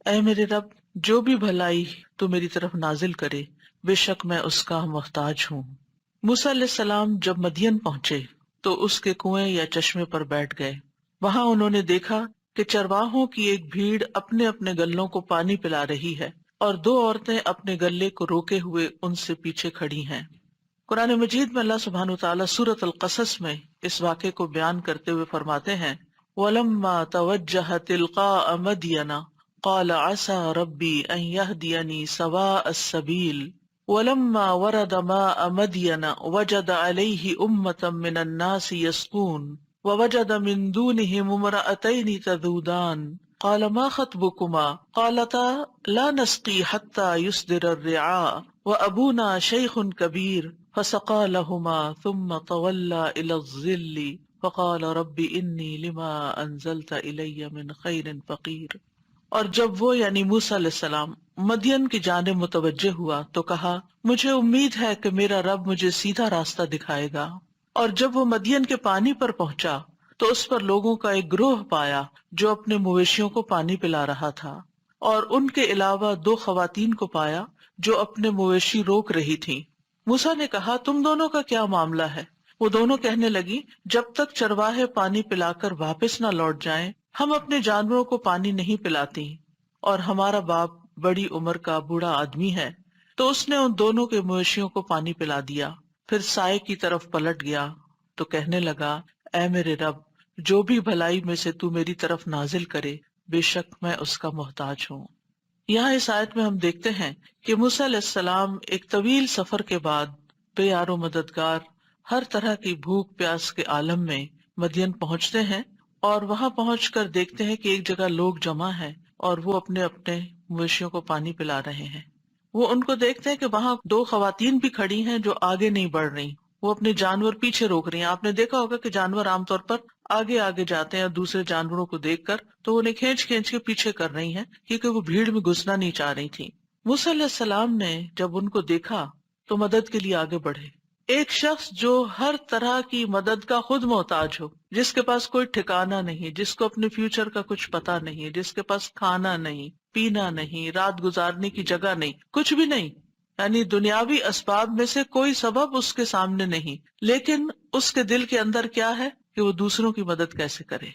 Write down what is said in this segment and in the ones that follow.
اے میرے رب جو بھی بھلائی تو میری طرف نازل کرے، بے شک میں اس کا محتاج ہوں۔ موسیٰ علیہ السلام جب مدین پہنچے تو اس کے کنویں یا چشمے پر بیٹھ گئے۔ وہاں انہوں نے دیکھا کہ چرواہوں کی ایک بھیڑ اپنے اپنے گلوں کو پانی پلا رہی ہے اور دو عورتیں اپنے گلے کو روکے ہوئے ان سے پیچھے کھڑی ہیں۔ قرآن مجید میں اللہ سبحانہ وتعالیٰ سورۃ القصص میں اس واقعے کو بیان کرتے ہوئے فرماتے ہیں وَلَمَّا تَوَجَّهَ تِلْقَاءَ مَدْيَنَ قَالَ عَسَى رَبِّي أَن يَهْدِيَنِي سَوَاءَ السَّبِيلِ وَلَمَّا وَرَدَ مَاءَ مَدْيَنَ وَجَدَ عَلَيْهِ أُمَّةً مِّنَ النَّاسِ يَسْقُونَ وَوَجَدَ مِن دُونِهِمُ امْرَأَتَيْنِ تَذُودَانِ قَالَ مَا خَطْبُكُمَا قَالَتَا لَا نَسْقِي حَتَّى يُصْدِرَ الرِّعَاءُ وَأَبُونَا شَيْخٌ كَبِيرٌ فَسَقَىٰ لَهُمَا ثُمَّ تَوَلَّىٰ إِلَى الظِّلِّ فَقَالَ رَبِّ إِنِّي لِمَا أَنزَلْتَ إِلَيَّ مِنْ خَيْرٍ فَقِيرٌ۔ اور جب وہ یعنی موسیٰ علیہ السلام مدین کی جانب متوجہ ہوا تو کہا مجھے امید ہے کہ میرا رب مجھے سیدھا راستہ دکھائے گا۔ اور جب وہ مدین کے پانی پر پہنچا تو اس پر لوگوں کا ایک گروہ پایا جو اپنے مویشیوں کو پانی پلا رہا تھا، اور ان کے علاوہ دو خواتین کو پایا جو اپنے مویشی روک رہی تھیں۔ موسیٰ نے کہا تم دونوں کا کیا معاملہ ہے؟ وہ دونوں کہنے لگی جب تک چرواہے پانی پلا کر واپس نہ لوٹ جائیں ہم اپنے جانوروں کو پانی نہیں پلاتی، اور ہمارا باپ بڑی عمر کا بوڑھا آدمی ہے۔ تو اس نے ان دونوں کے مویشیوں کو پانی پلا دیا، پھر سائے کی طرف پلٹ گیا تو کہنے لگا اے میرے رب جو بھی بھلائی میں سے تو میری طرف نازل کرے بے شک میں اس کا محتاج ہوں۔ یہاں اس آیت میں ہم دیکھتے ہیں کہ موسیٰ علیہ السلام ایک طویل سفر کے بعد بے یار و مددگار ہر طرح کی بھوک پیاس کے عالم میں مدین پہنچتے ہیں، اور وہاں پہنچ کر دیکھتے ہیں کہ ایک جگہ لوگ جمع ہیں اور وہ اپنے اپنے مویشیوں کو پانی پلا رہے ہیں۔ وہ ان کو دیکھتے ہیں کہ وہاں دو خواتین بھی کھڑی ہیں جو آگے نہیں بڑھ رہی، وہ اپنے جانور پیچھے روک رہی ہیں۔ آپ نے دیکھا ہوگا کہ جانور عام طور پر آگے آگے جاتے ہیں اور دوسرے جانوروں کو دیکھ کر تو انہیں کھینچ کھینچ کے پیچھے کر رہی ہیں کیونکہ وہ بھیڑ میں گھسنا نہیں چاہ رہی تھی۔ موسیٰ علیہ السلام نے جب ان کو دیکھا تو مدد کے لیے آگے بڑھے۔ ایک شخص جو ہر طرح کی مدد کا خود محتاج ہو، جس کے پاس کوئی ٹھکانہ نہیں، جس کو اپنے فیوچر کا کچھ پتا نہیں، جس کے پاس کھانا نہیں، پینا نہیں، رات گزارنے کی جگہ نہیں، کچھ بھی نہیں، یعنی دنیاوی اسباب میں سے کوئی سبب اس کے سامنے نہیں، لیکن اس کے دل کے اندر کیا ہے کہ وہ دوسروں کی مدد کیسے کرے۔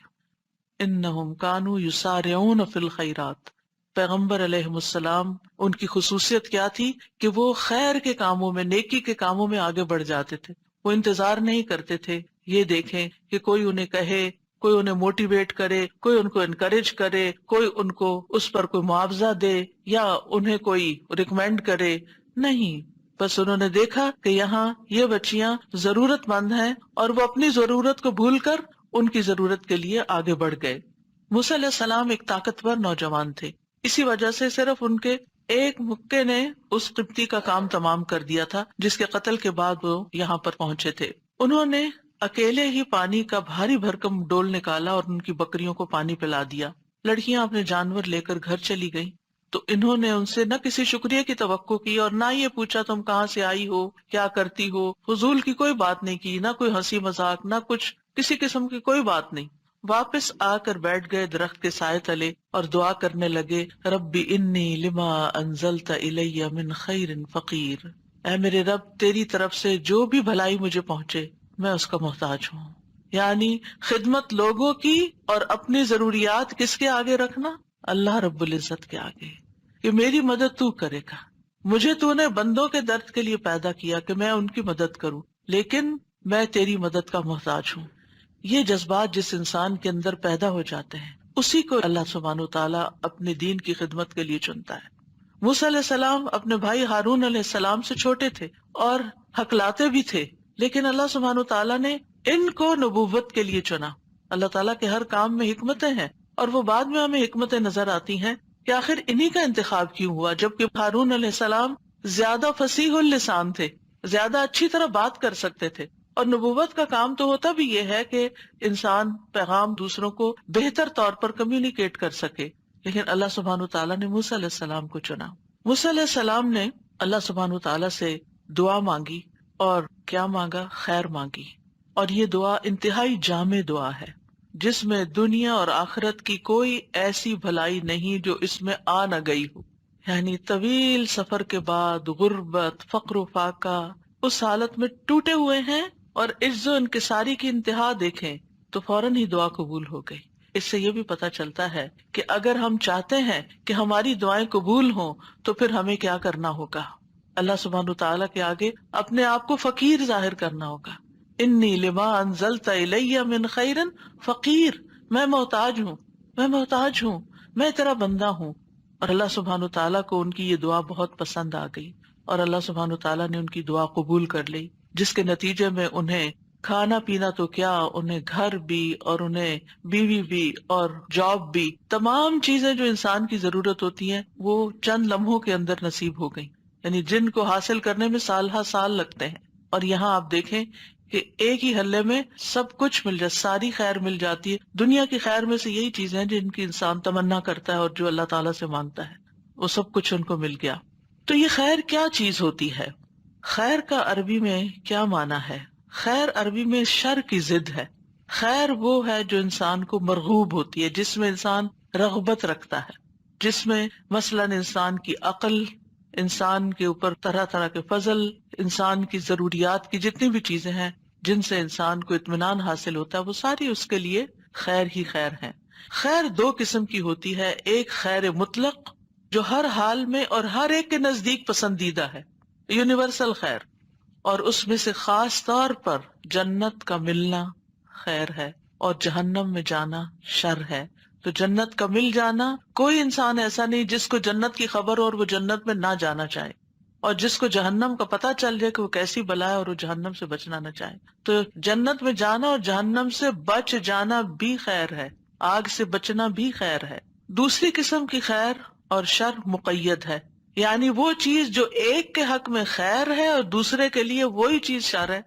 انہم کانوا یسارعون فی الخیرات، پیغمبر علیہ السلام ان کی خصوصیت کیا تھی کہ وہ خیر کے کاموں میں، نیکی کے کاموں میں آگے بڑھ جاتے تھے۔ وہ انتظار نہیں کرتے تھے یہ دیکھیں کہ کوئی انہیں کہے، کوئی انہیں موٹیویٹ کرے، کوئی ان کو انکریج کرے، کوئی ان کو اس پر کوئی معاوضہ دے یا انہیں کوئی ریکمینڈ کرے، نہیں، بس انہوں نے دیکھا کہ یہاں یہ بچیاں ضرورت مند ہیں اور وہ اپنی ضرورت کو بھول کر ان کی ضرورت کے لیے آگے بڑھ گئے۔ موسیٰ علیہ السلام ایک طاقتور نوجوان تھے، اسی وجہ سے صرف ان کے ایک مکے نے اس قبطی کا کام تمام کر دیا تھا جس کے قتل کے بعد وہ یہاں پر پہنچے تھے۔ انہوں نے اکیلے ہی پانی کا بھاری بھرکم ڈول نکالا اور ان کی بکریوں کو پانی پلا دیا۔ لڑکیاں اپنے جانور لے کر گھر چلی گئیں تو انہوں نے ان سے نہ کسی شکریہ کی توقع کی اور نہ یہ پوچھا تم کہاں سے آئی ہو، کیا کرتی ہو، فضول کی کوئی بات نہیں کی، نہ کوئی ہنسی مذاق، نہ کچھ کسی قسم کی کوئی بات نہیں۔ واپس آ کر بیٹھ گئے درخت کے سائے تلے اور دعا کرنے لگے رب انی لما انزلت الی من خیر فقیر، اے میرے رب تیری طرف سے جو بھی بھلائی مجھے پہنچے میں اس کا محتاج ہوں۔ یعنی خدمت لوگوں کی اور اپنی ضروریات کس کے آگے رکھنا؟ اللہ رب العزت کے آگے، کہ میری مدد تو کرے گا۔ مجھے تو نے بندوں کے درد کے لیے پیدا کیا کہ میں ان کی مدد کروں، لیکن میں تیری مدد کا محتاج ہوں۔ یہ جذبات جس انسان کے اندر پیدا ہو جاتے ہیں اسی کو اللہ سبحانہ وتعالیٰ اپنے دین کی خدمت کے لیے چنتا ہے۔ موسیٰ علیہ السلام اپنے بھائی ہارون علیہ السلام سے چھوٹے تھے اور ہکلاتے بھی تھے، لیکن اللہ سبحانہ وتعالیٰ نے ان کو نبوت کے لیے چنا۔ اللہ تعالیٰ کے ہر کام میں حکمتیں ہیں، اور وہ بعد میں ہمیں حکمتیں نظر آتی ہیں کہ آخر انہی کا انتخاب کیوں ہوا، جبکہ ہارون علیہ السلام زیادہ فصیح اللسان تھے، زیادہ اچھی طرح بات کر سکتے تھے، اور نبوت کا کام تو ہوتا بھی یہ ہے کہ انسان پیغام دوسروں کو بہتر طور پر کمیونیکیٹ کر سکے، لیکن اللہ سبحانہ وتعالیٰ نے موسیٰ علیہ السلام کو چنا۔ موسیٰ علیہ السلام نے اللہ سبحانہ وتعالیٰ سے دعا مانگی، اور کیا مانگا؟ خیر مانگی، اور یہ دعا انتہائی جامع دعا ہے۔ جس میں دنیا اور آخرت کی کوئی ایسی بھلائی نہیں جو اس میں آ نہ گئی ہو. یعنی طویل سفر کے بعد غربت، فقر و فاقہ، اس حالت میں ٹوٹے ہوئے ہیں اور عجز و انکساری کی انتہا دیکھیں تو فوراً ہی دعا قبول ہو گئی. اس سے یہ بھی پتہ چلتا ہے کہ اگر ہم چاہتے ہیں کہ ہماری دعائیں قبول ہوں تو پھر ہمیں کیا کرنا ہوگا. اللہ سبحانہ تعالیٰ کے آگے اپنے آپ کو فقیر ظاہر کرنا ہوگا. انی لما انزلت الی من خیر فقیر، میں محتاج ہوں، میں محتاج ہوں، میں تیرا بندہ ہوں. اور اللہ سبحانہ تعالیٰ کو ان کی یہ دعا بہت پسند آ گئی اور اللہ سبحانہ تعالیٰ نے ان کی دعا قبول کر لی، جس کے نتیجے میں انہیں کھانا پینا تو کیا، انہیں گھر بھی اور انہیں بیوی بھی اور جاب بھی، تمام چیزیں جو انسان کی ضرورت ہوتی ہیں وہ چند لمحوں کے اندر نصیب ہو گئی. یعنی جن کو حاصل کرنے میں سال ہا سال لگتے ہیں، اور یہاں آپ دیکھیں کہ ایک ہی حلے میں سب کچھ مل جائے، ساری خیر مل جاتی ہے. دنیا کی خیر میں سے یہی چیزیں ہیں جن کی انسان تمنا کرتا ہے اور جو اللہ تعالیٰ سے مانگتا ہے، وہ سب کچھ ان کو مل گیا. تو یہ خیر کیا چیز ہوتی ہے؟ خیر کا عربی میں کیا معنی ہے؟ خیر عربی میں شر کی ضد ہے. خیر وہ ہے جو انسان کو مرغوب ہوتی ہے، جس میں انسان رغبت رکھتا ہے، جس میں مثلاً انسان کی عقل، انسان کے اوپر طرح طرح کے فضل، انسان کی ضروریات کی جتنی بھی چیزیں ہیں جن سے انسان کو اطمینان حاصل ہوتا ہے، وہ ساری اس کے لیے خیر ہی خیر ہے. خیر دو قسم کی ہوتی ہے، ایک خیر مطلق جو ہر حال میں اور ہر ایک کے نزدیک پسندیدہ ہے، یونیورسل خیر، اور اس میں سے خاص طور پر جنت کا ملنا خیر ہے اور جہنم میں جانا شر ہے. تو جنت کا مل جانا، کوئی انسان ایسا نہیں جس کو جنت کی خبر ہو اور وہ جنت میں نہ جانا چاہے، اور جس کو جہنم کا پتہ چل جائے کہ وہ کیسی بلا ہے اور وہ جہنم سے بچنا نہ چاہے. تو جنت میں جانا اور جہنم سے بچ جانا بھی خیر ہے، آگ سے بچنا بھی خیر ہے. دوسری قسم کی خیر اور شر مقید ہے، یعنی وہ چیز جو ایک کے حق میں خیر ہے اور دوسرے کے لیے وہی چیز شر ہے.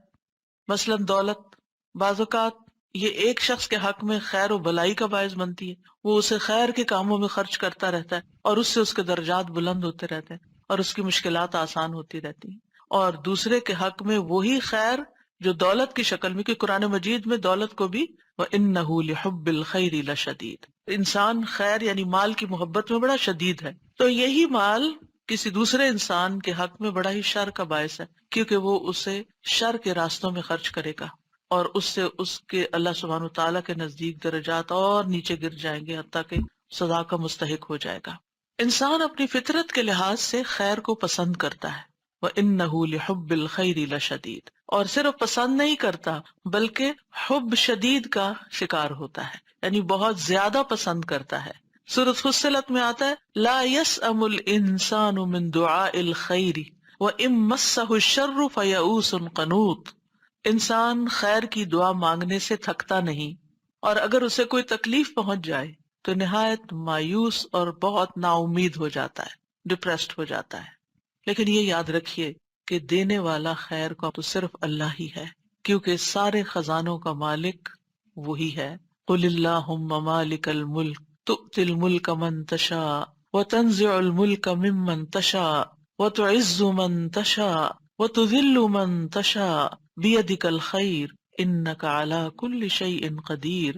مثلاً دولت، بعض اوقات یہ ایک شخص کے حق میں خیر و بلائی کا باعث بنتی ہے، وہ اسے خیر کے کاموں میں خرچ کرتا رہتا ہے اور اس سے اس کے درجات بلند ہوتے رہتے ہیں اور اس کی مشکلات آسان ہوتی رہتی ہیں. اور دوسرے کے حق میں وہی خیر جو دولت کی شکل میں، کہ قرآن مجید میں دولت کو بھی وَإِنَّهُ لِحُبِّ الْخَيْرِ لَشَدِيدٌ، انسان خیر یعنی مال کی محبت میں بڑا شدید ہے. تو یہی مال کسی دوسرے انسان کے حق میں بڑا ہی شر کا باعث ہے، کیونکہ وہ اسے شر کے راستوں میں خرچ کرے گا اور اس سے اس کے اللہ سبحانہ تعالیٰ کے نزدیک درجات اور نیچے گر جائیں گے حتیٰ کہ سزا کا مستحق ہو جائے گا. انسان اپنی فطرت کے لحاظ سے خیر کو پسند کرتا ہے، وَإِنَّهُ لِحُبِّ الْخَيْرِ لَشَدِيدٌ، اور صرف پسند نہیں کرتا بلکہ حب شدید کا شکار ہوتا ہے، یعنی بہت زیادہ پسند کرتا ہے. سورۃ فصلت میں آتا ہے لا يسأم الانسان من دعاء الخیر وان مسه الشر فیئوس قنوط، انسان خیر کی دعا مانگنے سے تھکتا نہیں، اور اگر اسے کوئی تکلیف پہنچ جائے تو نہایت مایوس اور بہت نا امید ہو جاتا ہے، ڈپریسڈ ہو جاتا ہے. لیکن یہ یاد رکھیے کہ دینے والا خیر کا تو صرف اللہ ہی ہے، کیونکہ سارے خزانوں کا مالک وہی ہے. قل اللہم مالک الملک تؤتی الملک من تشاء وتنزع الملک ممن تشاء وتعز من تشاء وتذل من تشاء بیدک الخیر انک علی کل شیء قدیر.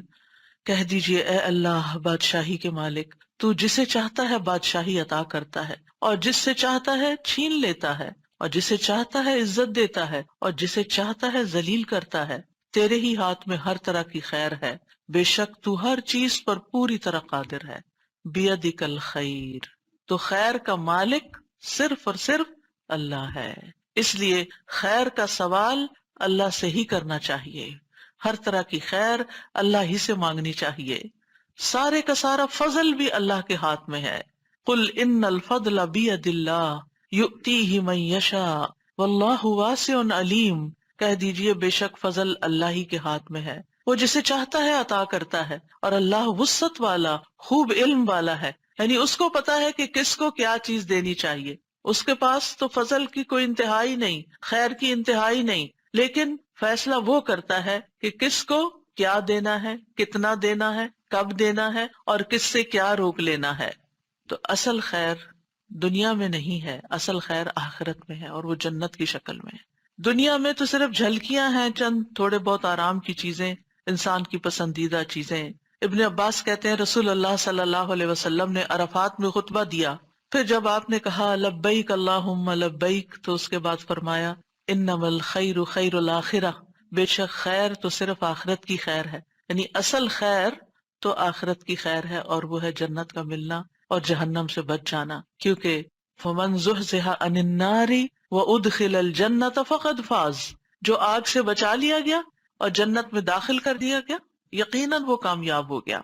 کہہ دیجئے اے اللہ بادشاہی کے مالک، تو جسے چاہتا ہے بادشاہی عطا کرتا ہے اور جس سے چاہتا ہے چھین لیتا ہے، اور جسے چاہتا ہے عزت دیتا ہے اور جسے چاہتا ہے ذلیل کرتا ہے. تیرے ہی ہاتھ میں ہر طرح کی خیر ہے، بے شک تو ہر چیز پر پوری طرح قادر ہے. بیدک الخیر، تو خیر کا مالک صرف اور صرف اللہ ہے. اس لیے خیر کا سوال اللہ سے ہی کرنا چاہیے، ہر طرح کی خیر اللہ ہی سے مانگنی چاہیے. سارے کا سارا فضل بھی اللہ کے ہاتھ میں ہے. قل ان الفضل بید اللہ یؤتیہ من یشاء واللہ واسع علیم. کہہ دیجئے بے شک فضل اللہ ہی کے ہاتھ میں ہے، وہ جسے چاہتا ہے عطا کرتا ہے، اور اللہ وسعت والا خوب علم والا ہے، یعنی اس کو پتا ہے کہ کس کو کیا چیز دینی چاہیے. اس کے پاس تو فضل کی کوئی انتہائی نہیں، خیر کی انتہائی نہیں، لیکن فیصلہ وہ کرتا ہے کہ کس کو کیا دینا ہے، کتنا دینا ہے، کب دینا ہے، اور کس سے کیا روک لینا ہے. تو اصل خیر دنیا میں نہیں ہے، اصل خیر آخرت میں ہے، اور وہ جنت کی شکل میں ہے. دنیا میں تو صرف جھلکیاں ہیں، چند تھوڑے بہت آرام کی چیزیں، انسان کی پسندیدہ چیزیں. ابن عباس کہتے ہیں رسول اللہ صلی اللہ علیہ وسلم نے عرفات میں خطبہ دیا، پھر جب آپ نے کہا لبیک اللہم لبیک تو اس کے بعد فرمایا انما الخیر خیر الاخرہ، بے شک خیر تو صرف آخرت کی خیر ہے، یعنی اصل خیر تو آخرت کی خیر ہے، اور وہ ہے جنت کا ملنا اور جہنم سے بچ جانا. کیونکہ فمن زحزح عن النار وادخل الجنۃ فقد فاز، جو آگ سے بچا لیا گیا اور جنت میں داخل کر دیا گیا، یقیناً وہ کامیاب ہو گیا.